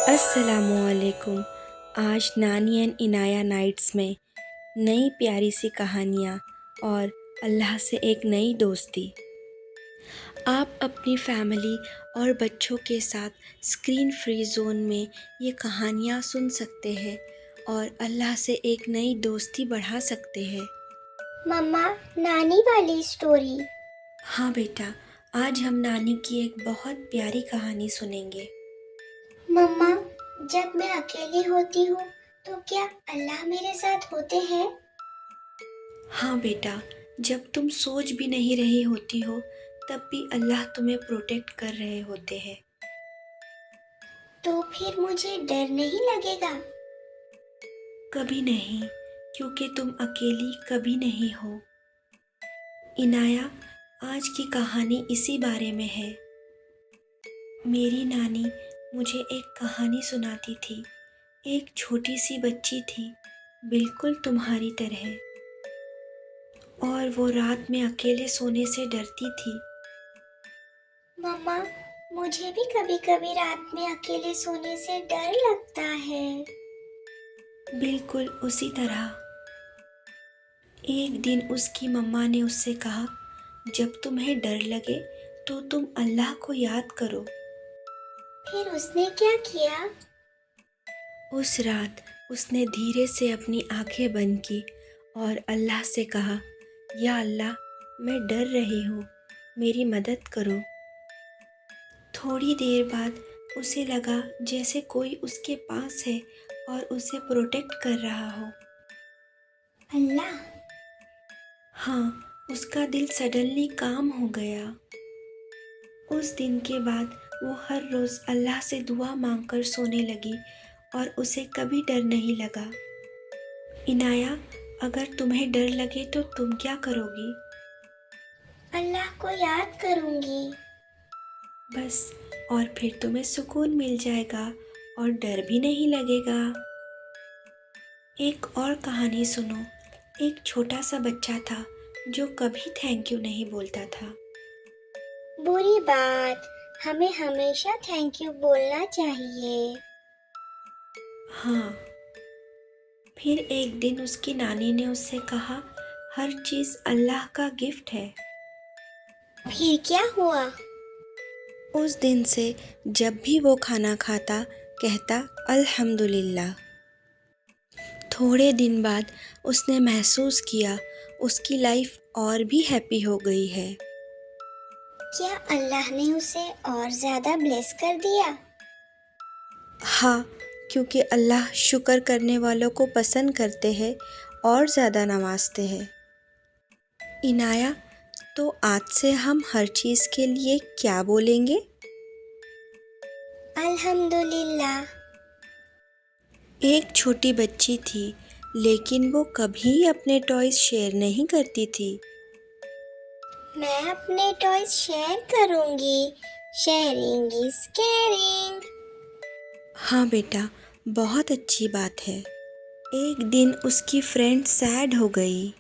अस्सलामुअलैकुम। आज नानी एंड इनाया नाइट्स में नई प्यारी सी कहानियाँ और अल्लाह से एक नई दोस्ती। आप अपनी फैमिली और बच्चों के साथ स्क्रीन फ्री जोन में ये कहानियाँ सुन सकते हैं और अल्लाह से एक नई दोस्ती बढ़ा सकते हैं। मम्मा, नानी वाली स्टोरी। हाँ बेटा, आज हम नानी की एक बहुत प्यारी कहानी सुनेंगे। मम्मा, जब मैं अकेली होती हूँ तो क्या अल्लाह मेरे साथ होते हैं? हाँ बेटा, जब तुम सोच भी नहीं रही होती हो तब भी अल्लाह तुम्हें प्रोटेक्ट कर रहे होते हैं। तो फिर मुझे डर नहीं लगेगा? कभी नहीं, क्योंकि तुम अकेली कभी नहीं हो। इनाया, आज की कहानी इसी बारे में है। मेरी नानी मुझे एक कहानी सुनाती थी। एक छोटी सी बच्ची थी, बिल्कुल तुम्हारी तरह, और वो रात में अकेले सोने से डरती थी। मम्मा, मुझे भी कभी कभी रात में अकेले सोने से डर लगता है। बिल्कुल उसी तरह। एक दिन उसकी मम्मा ने उससे कहा, जब तुम्हें डर लगे तो तुम अल्लाह को याद करो। फिर उसने क्या किया? उस रात उसने धीरे से अपनी आंखें बंद की और अल्लाह से कहा, या अल्लाह, मैं डर रही हूँ, मेरी मदद करो। थोड़ी देर बाद उसे लगा जैसे कोई उसके पास है और उसे प्रोटेक्ट कर रहा हो। अल्लाह। हाँ, उसका दिल सडनली काम हो गया। उस दिन के बाद वो हर रोज़ अल्लाह से दुआ मांगकर सोने लगी और उसे कभी डर नहीं लगा। इनाया, अगर तुम्हें डर लगे तो तुम क्या करोगी? अल्लाह को याद करूंगी। बस, और फिर तुम्हें सुकून मिल जाएगा और डर भी नहीं लगेगा। एक और कहानी सुनो। एक छोटा सा बच्चा था जो कभी थैंक यू नहीं बोलता था। बुरी बात, हमें हमेशा थैंक यू बोलना चाहिए। हाँ, फिर एक दिन उसकी नानी ने उससे कहा, हर चीज़ अल्लाह का गिफ्ट है। फिर क्या हुआ? उस दिन से जब भी वो खाना खाता, कहता अल्हम्दुलिल्लाह। थोड़े दिन बाद उसने महसूस किया उसकी लाइफ और भी हैप्पी हो गई है। क्या अल्लाह ने उसे और ज्यादा ब्लेस कर दिया? हाँ, क्योंकि अल्लाह शुक्र करने वालों को पसंद करते हैं और ज़्यादा नवाजते हैं। इनाया, तो आज से हम हर चीज़ के लिए क्या बोलेंगे? अल्हम्दुलिल्लाह। एक छोटी बच्ची थी, लेकिन वो कभी अपने टॉयज शेयर नहीं करती थी। मैं अपने टॉयज शेयर करूंगी। Sharing is caring. हाँ बेटा, बहुत अच्छी बात है। एक दिन उसकी फ्रेंड सैड हो गई।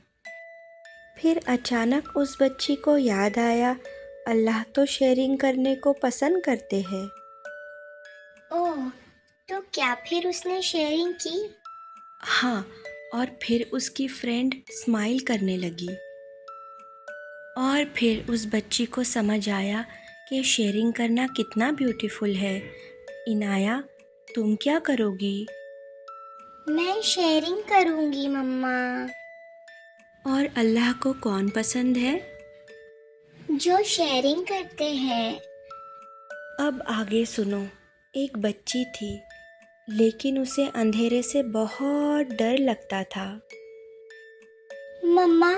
फिर अचानक उस बच्ची को याद आया, अल्लाह तो शेयरिंग करने को पसंद करते हैं। ओह, तो क्या फिर उसने शेयरिंग की? हाँ, और फिर उसकी फ्रेंड स्माइल करने लगी। और फिर उस बच्ची को समझ आया कि शेयरिंग करना कितना ब्यूटीफुल है। इनाया, तुम क्या करोगी? मैं शेयरिंग करूंगी मम्मा। और अल्लाह को कौन पसंद है? जो शेयरिंग करते हैं। अब आगे सुनो। एक बच्ची थी, लेकिन उसे अंधेरे से बहुत डर लगता था। मम्मा,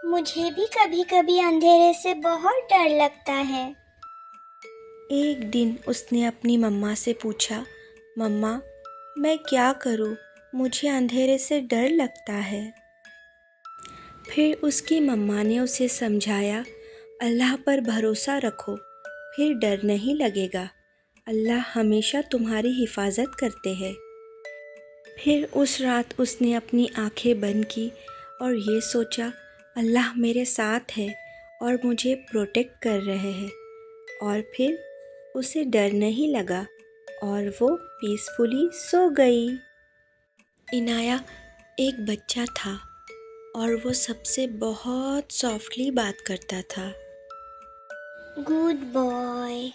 मुझे भी कभी कभी अंधेरे से बहुत डर लगता है। एक दिन उसने अपनी मम्मा से पूछा, मम्मा, मैं क्या करूँ, मुझे अंधेरे से डर लगता है। फिर उसकी मम्मा ने उसे समझाया, अल्लाह पर भरोसा रखो, फिर डर नहीं लगेगा। अल्लाह हमेशा तुम्हारी हिफाजत करते हैं। फिर उस रात उसने अपनी आंखें बंद की और ये सोचा, अल्लाह मेरे साथ है और मुझे प्रोटेक्ट कर रहे हैं। और फिर उसे डर नहीं लगा। और वो पीसफुली सो गई। इनाया एक बच्चा था और वो सबसे बहुत सॉफ्टली बात करता था। Good boy.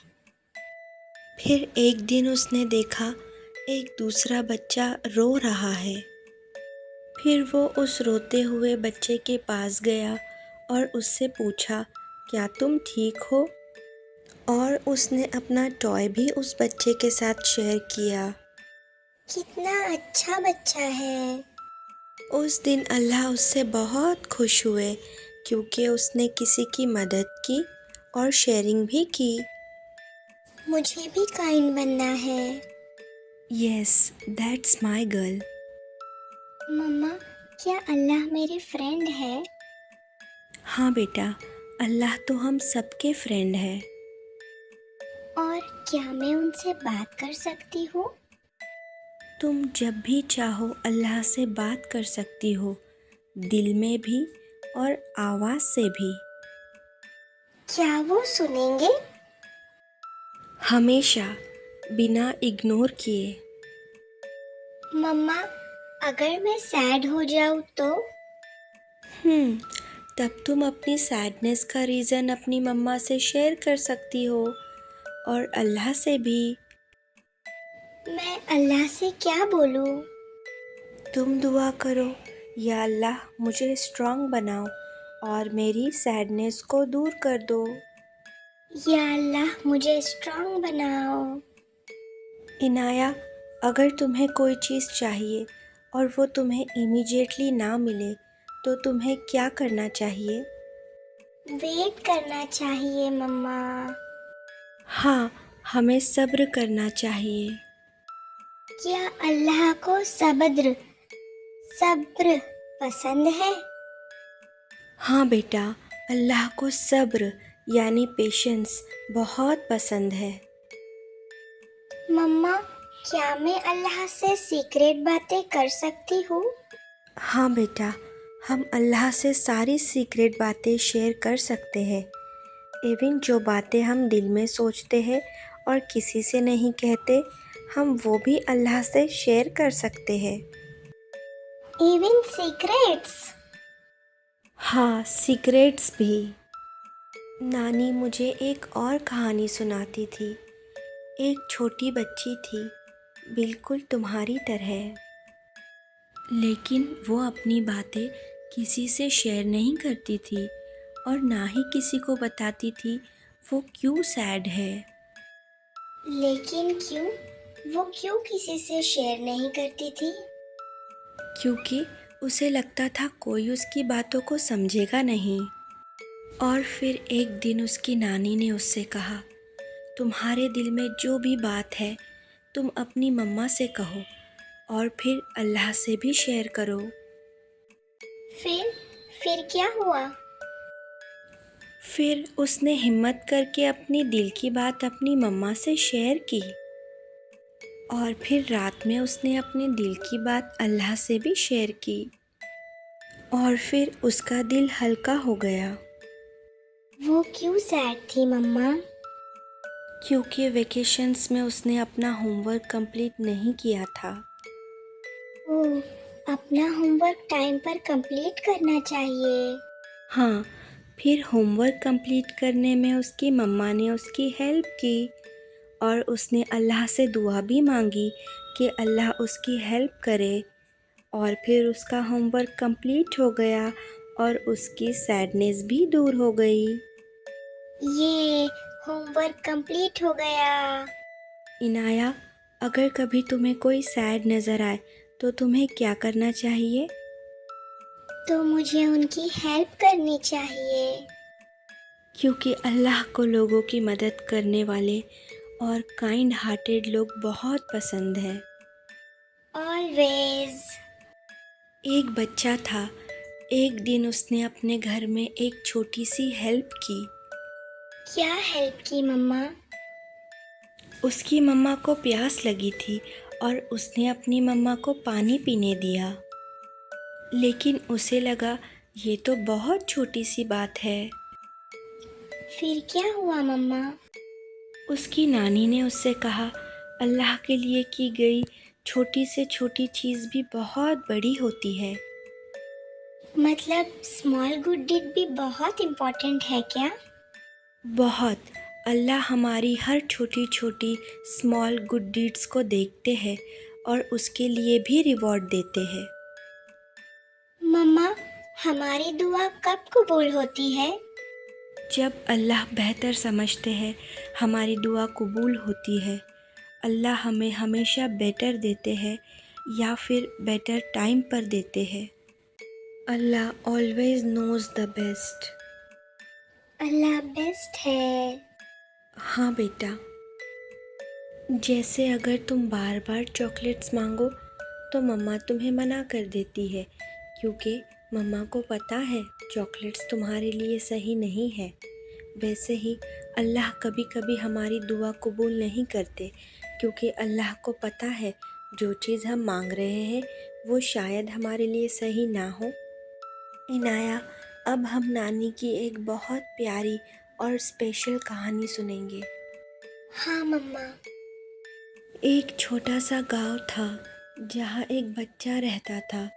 फिर एक दिन उसने देखा एक दूसरा बच्चा रो रहा है। फिर वो उस रोते हुए बच्चे के पास गया और उससे पूछा, क्या तुम ठीक हो? और उसने अपना टॉय भी उस बच्चे के साथ शेयर किया। कितना अच्छा बच्चा है। उस दिन अल्लाह उससे बहुत खुश हुए क्योंकि उसने किसी की मदद की और शेयरिंग भी की। मुझे भी काइंड बनना है। Yes, that's my girl. Mamma, क्या अल्लाह मेरे फ्रेंड है? हाँ बेटा, अल्लाह तो हम सबके फ्रेंड है। और क्या मैं उनसे बात कर सकती हूँ? तुम जब भी चाहो अल्लाह से बात कर सकती हो, दिल में भी और आवाज़ से भी। क्या वो सुनेंगे? हमेशा, बिना इग्नोर किए। मम्मा, अगर मैं सैड हो जाऊँ तो? तब तुम अपनी सैडनेस का रीज़न अपनी मम्मा से शेयर कर सकती हो और अल्लाह से भी। मैं अल्लाह से क्या बोलूँ? तुम दुआ करो, या अल्लाह मुझे स्ट्रांग बनाओ और मेरी सैडनेस को दूर कर दो। या अल्लाह मुझे स्ट्रांग बनाओ। इनाया, अगर तुम्हें कोई चीज़ चाहिए और वो तुम्हें इमीडिएटली ना मिले तो तुम्हें क्या करना चाहिए? वेट करना चाहिए मम्मा। हाँ, हमें सब्र करना चाहिए। क्या अल्लाह को सब्र सब्र पसंद है? हाँ बेटा, अल्लाह को सब्र यानी पेशेंस बहुत पसंद है। मम्मा, क्या मैं अल्लाह से सीक्रेट बातें कर सकती हूँ? हाँ बेटा, हम अल्लाह से सारी सीक्रेट बातें शेयर कर सकते हैं। इवन जो बातें हम दिल में सोचते हैं और किसी से नहीं कहते, हम वो भी अल्लाह से शेयर कर सकते हैं। Even secrets? हाँ, सीक्रेट्स भी। नानी मुझे एक और कहानी सुनाती थी। एक छोटी बच्ची थी, बिल्कुल तुम्हारी तरह। लेकिन वो अपनी बातें किसी से शेयर नहीं करती थी और ना ही किसी को बताती थी वो क्यों सैड है। लेकिन क्यों? वो क्यों किसी से शेयर नहीं करती थी? क्योंकि उसे लगता था कोई उसकी बातों को समझेगा नहीं। और फिर एक दिन उसकी नानी ने उससे कहा, तुम्हारे दिल में जो भी बात है तुम अपनी मम्मा से कहो और फिर अल्लाह से भी शेयर करो। फिर क्या हुआ? फिर उसने हिम्मत करके अपनी दिल की बात अपनी मम्मा से शेयर की और फिर रात में उसने अपने दिल की बात अल्लाह से भी शेयर की और फिर उसका दिल हल्का हो गया। वो क्यों सैड थी मम्मा? क्योंकि वेकेशंस में उसने अपना होमवर्क कंप्लीट नहीं किया था। ओह, अपना होमवर्क टाइम पर कंप्लीट करना चाहिए। हाँ, फिर होमवर्क कंप्लीट करने में उसकी मम्मा ने उसकी हेल्प की और उसने अल्लाह से दुआ भी मांगी कि अल्लाह उसकी हेल्प करे और फिर उसका होमवर्क कंप्लीट हो गया और उसकी सैडनेस भी दूर हो गई। ये होमवर्क कंप्लीट हो गया। इनाया, अगर कभी तुम्हें कोई सैड नज़र आए तो तुम्हें क्या करना चाहिए? तो मुझे उनकी हेल्प करनी चाहिए। क्योंकि अल्लाह को लोगों की मदद करने वाले और काइंड हार्टेड लोग बहुत पसंद है। ऑलवेज। एक बच्चा था। एक दिन उसने अपने घर में एक छोटी सी हेल्प की। क्या हेल्प की मम्मा? उसकी मम्मा को प्यास लगी थी और उसने अपनी मम्मा को पानी पीने दिया। लेकिन उसे लगा ये तो बहुत छोटी सी बात है। फिर क्या हुआ मम्मा? उसकी नानी ने उससे कहा, अल्लाह के लिए की गई छोटी से छोटी चीज़ भी बहुत बड़ी होती है। मतलब स्मॉल गुड डीड भी बहुत इम्पोर्टेंट है क्या? बहुत। अल्लाह हमारी हर छोटी छोटी स्मॉल गुड डीड्स को देखते हैं और उसके लिए भी रिवॉर्ड देते हैं। मम्मा, हमारी दुआ कब कबूल होती है? जब अल्लाह बेहतर समझते हैं हमारी दुआ कबूल होती है। अल्लाह हमें हमेशा बेटर देते हैं या फिर बेटर टाइम पर देते हैं। Allah always knows the best. Allah best है। हाँ बेटा, जैसे अगर तुम बार बार चॉकलेट्स मांगो तो मम्मा तुम्हें मना कर देती है, क्योंकि मम्मा को पता है चॉकलेट्स तुम्हारे लिए सही नहीं है। वैसे ही अल्लाह कभी कभी हमारी दुआ कबूल नहीं करते, क्योंकि अल्लाह को पता है जो चीज़ हम मांग रहे हैं वो शायद हमारे लिए सही ना हो। इनाया, अब हम नानी की एक बहुत प्यारी और स्पेशल कहानी सुनेंगे। हाँ मम्मा। एक छोटा सा गांव था जहाँ एक बच्चा रहता था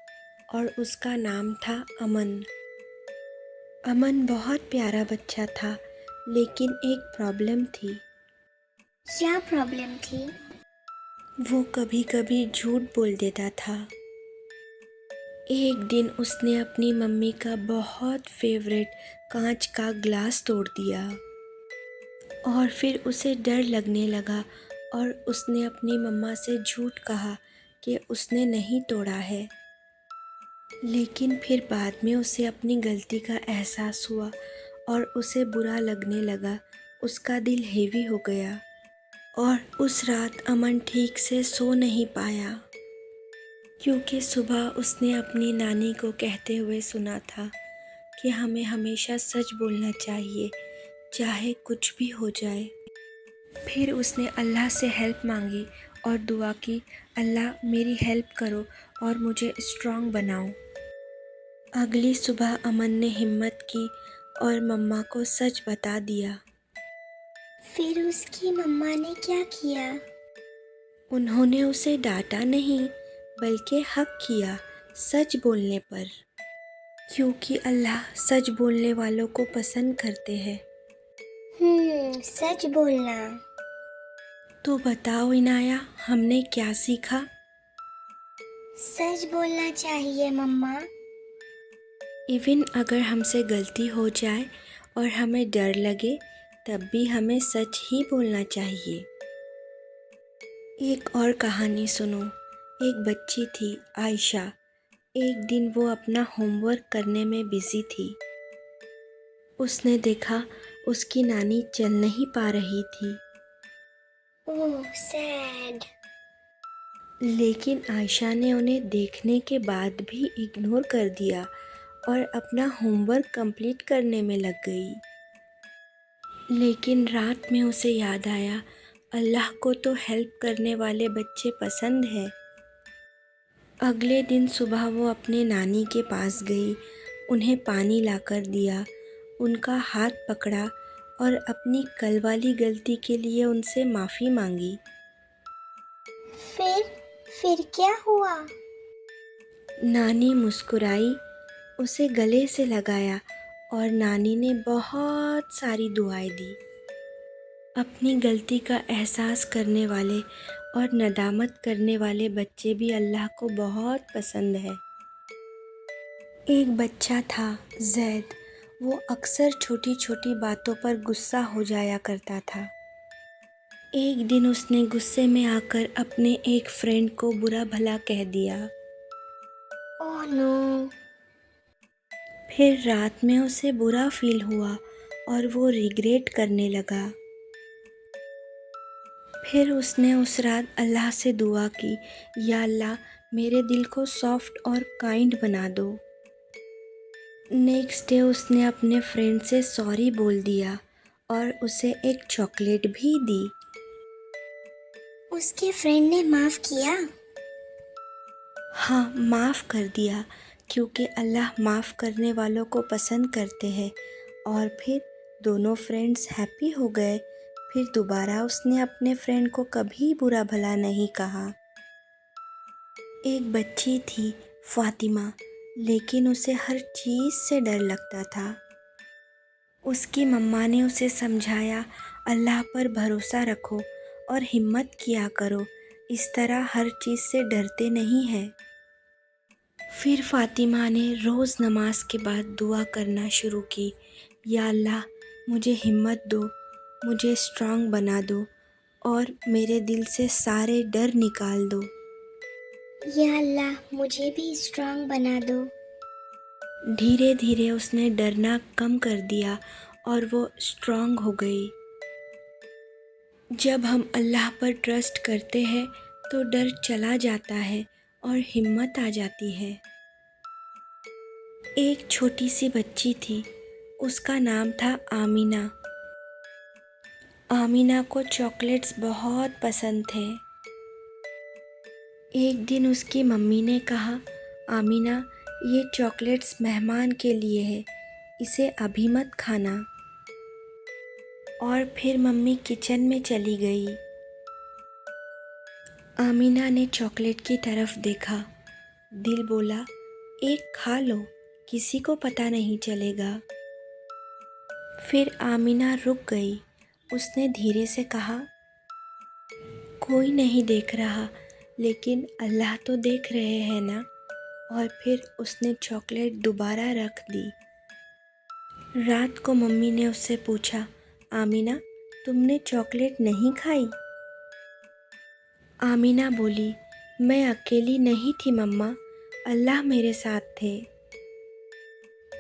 और उसका नाम था अमन। अमन बहुत प्यारा बच्चा था, लेकिन एक प्रॉब्लम थी। क्या प्रॉब्लम थी? वो कभी कभी झूठ बोल देता था। एक दिन उसने अपनी मम्मी का बहुत फेवरेट कांच का ग्लास तोड़ दिया और फिर उसे डर लगने लगा और उसने अपनी मम्मा से झूठ कहा कि उसने नहीं तोड़ा है। लेकिन फिर बाद में उसे अपनी गलती का एहसास हुआ और उसे बुरा लगने लगा। उसका दिल हेवी हो गया और उस रात अमन ठीक से सो नहीं पाया, क्योंकि सुबह उसने अपनी नानी को कहते हुए सुना था कि हमें हमेशा सच बोलना चाहिए, चाहे कुछ भी हो जाए। फिर उसने अल्लाह से हेल्प मांगी और दुआ की, अल्लाह मेरी हेल्प करो और मुझे स्ट्रांग बनाओ। अगली सुबह अमन ने हिम्मत की और मम्मा को सच बता दिया। फिर उसकी मम्मा ने क्या किया? उन्होंने उसे डांटा नहीं, बल्कि हक किया सच बोलने पर, क्योंकि अल्लाह सच बोलने वालों को पसंद करते हैं। सच बोलना। तो बताओ इनाया, हमने क्या सीखा? सच बोलना चाहिए मम्मा। इवन अगर हमसे गलती हो जाए और हमें डर लगे, तब भी हमें सच ही बोलना चाहिए। एक और कहानी सुनो। एक बच्ची थी आयशा। एक दिन वो अपना होमवर्क करने में बिजी थी। उसने देखा उसकी नानी चल नहीं पा रही थी। ओह सैड। लेकिन आयशा ने उन्हें देखने के बाद भी इग्नोर कर दिया और अपना होमवर्क कंप्लीट करने में लग गई। लेकिन रात में उसे याद आया, अल्लाह को तो हेल्प करने वाले बच्चे पसंद है। अगले दिन सुबह वो अपने नानी के पास गई, उन्हें पानी लाकर दिया, उनका हाथ पकड़ा और अपनी कल वाली गलती के लिए उनसे माफ़ी मांगी। फिर क्या हुआ? नानी मुस्कुराई, उसे गले से लगाया और नानी ने बहुत सारी दुआएं दी। अपनी गलती का एहसास करने वाले और नदामत करने वाले बच्चे भी अल्लाह को बहुत पसंद है। एक बच्चा था जैद। वो अक्सर छोटी छोटी बातों पर गुस्सा हो जाया करता था। एक दिन उसने गुस्से में आकर अपने एक फ्रेंड को बुरा भला कह दिया। Oh no. फिर रात में उसे बुरा फील हुआ और वो रिग्रेट करने लगा। फिर उसने उस रात अल्लाह से दुआ की, या अल्लाह मेरे दिल को सॉफ्ट और काइंड बना दो। नेक्स्ट डे उसने अपने फ्रेंड से सॉरी बोल दिया और उसे एक चॉकलेट भी दी। उसके फ्रेंड ने माफ किया? हाँ, माफ़ कर दिया, क्योंकि अल्लाह माफ़ करने वालों को पसंद करते हैं। और फिर दोनों फ्रेंड्स हैप्पी हो गए। फिर दोबारा उसने अपने फ्रेंड को कभी बुरा भला नहीं कहा। एक बच्ची थी फातिमा, लेकिन उसे हर चीज़ से डर लगता था। उसकी मम्मा ने उसे समझाया, अल्लाह पर भरोसा रखो और हिम्मत किया करो, इस तरह हर चीज़ से डरते नहीं हैं। फिर फातिमा ने रोज़ नमाज के बाद दुआ करना शुरू की, या अल्लाह मुझे हिम्मत दो, मुझे स्ट्रांग बना दो और मेरे दिल से सारे डर निकाल दो। या अल्लाह मुझे भी स्ट्रांग बना दो। धीरे धीरे उसने डरना कम कर दिया और वो स्ट्रांग हो गई। जब हम अल्लाह पर ट्रस्ट करते हैं तो डर चला जाता है और हिम्मत आ जाती है। एक छोटी सी बच्ची थी, उसका नाम था आमीना। आमीना को चॉकलेट्स बहुत पसंद थे। एक दिन उसकी मम्मी ने कहा, आमीना ये चॉकलेट्स मेहमान के लिए है, इसे अभी मत खाना। और फिर मम्मी किचन में चली गई। आमीना ने चॉकलेट की तरफ देखा। दिल बोला, एक खा लो, किसी को पता नहीं चलेगा। फिर आमीना रुक गई। उसने धीरे से कहा, कोई नहीं देख रहा, लेकिन अल्लाह तो देख रहे हैं ना। और फिर उसने चॉकलेट दोबारा रख दी। रात को मम्मी ने उससे पूछा, आमीना तुमने चॉकलेट नहीं खाई? आमीना बोली, मैं अकेली नहीं थी मम्मा, अल्लाह मेरे साथ थे।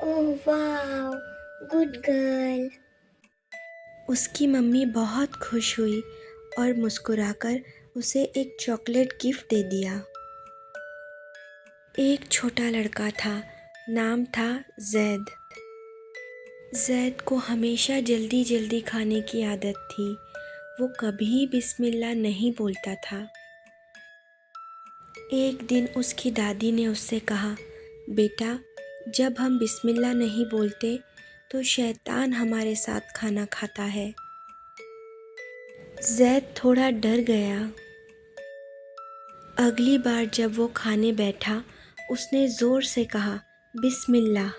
ओह वाह, गुड गर्ल। उसकी मम्मी बहुत खुश हुई और मुस्कुराकर उसे एक चॉकलेट गिफ्ट दे दिया। एक छोटा लड़का था, नाम था जैद। जैद को हमेशा जल्दी जल्दी खाने की आदत थी। वो कभी बिस्मिल्लाह नहीं बोलता था। एक दिन उसकी दादी ने उससे कहा, बेटा जब हम बिस्मिल्लाह नहीं बोलते तो शैतान हमारे साथ खाना खाता है। जैद थोड़ा डर गया। अगली बार जब वो खाने बैठा, उसने ज़ोर से कहा, बिस्मिल्लाह।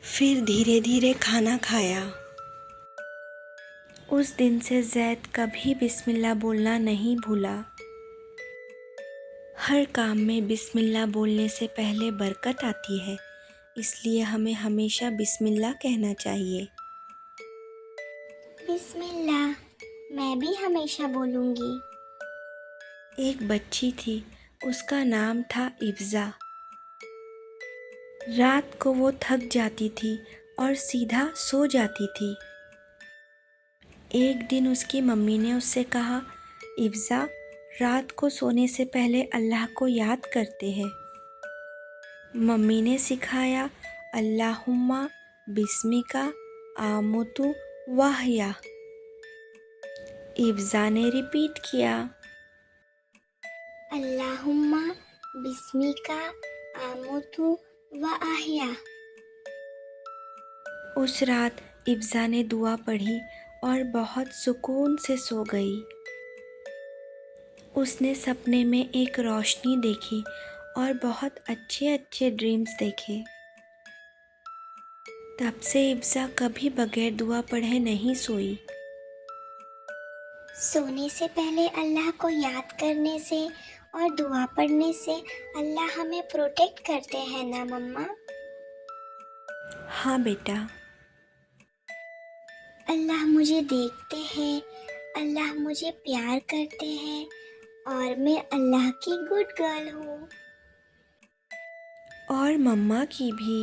फिर धीरे धीरे खाना खाया। उस दिन से जैद कभी बिस्मिल्लाह बोलना नहीं भूला। हर काम में बिस्मिल्लाह बोलने से पहले बरकत आती है, इसलिए हमें हमेशा बिस्मिल्लाह कहना चाहिए। बिस्मिल्लाह, मैं भी हमेशा बोलूँगी। एक बच्ची थी, उसका नाम था इब्जा। रात को वो थक जाती थी और सीधा सो जाती थी। एक दिन उसकी मम्मी ने उससे कहा, इब्जा रात को सोने से पहले अल्लाह को याद करते हैं। मम्मी ने सिखाया, अल्लाहुम्मा बिस्मिका आमुतु वाहया। इब्जा ने रिपीट किया। अल्लाहुम्मा बिस्मिका आमुतु व आहिया। उस रात इब्जा ने दुआ पढ़ी और बहुत सुकून से सो गई। उसने सपने में एक रोशनी देखी और बहुत अच्छे अच्छे ड्रीम्स देखे। तब से इब्जा कभी बगैर दुआ पढ़े नहीं सोई। सोने से पहले अल्लाह को याद करने से और दुआ पढ़ने से अल्लाह हमें प्रोटेक्ट करते हैं ना मम्मा। हाँ बेटा। अल्लाह मुझे देखते हैं, अल्लाह मुझे प्यार करते हैं और मैं अल्लाह की गुड गर्ल हूँ। और मम्मा की भी।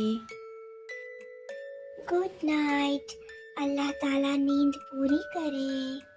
Good night. अल्लाह ताला नींद पूरी करे।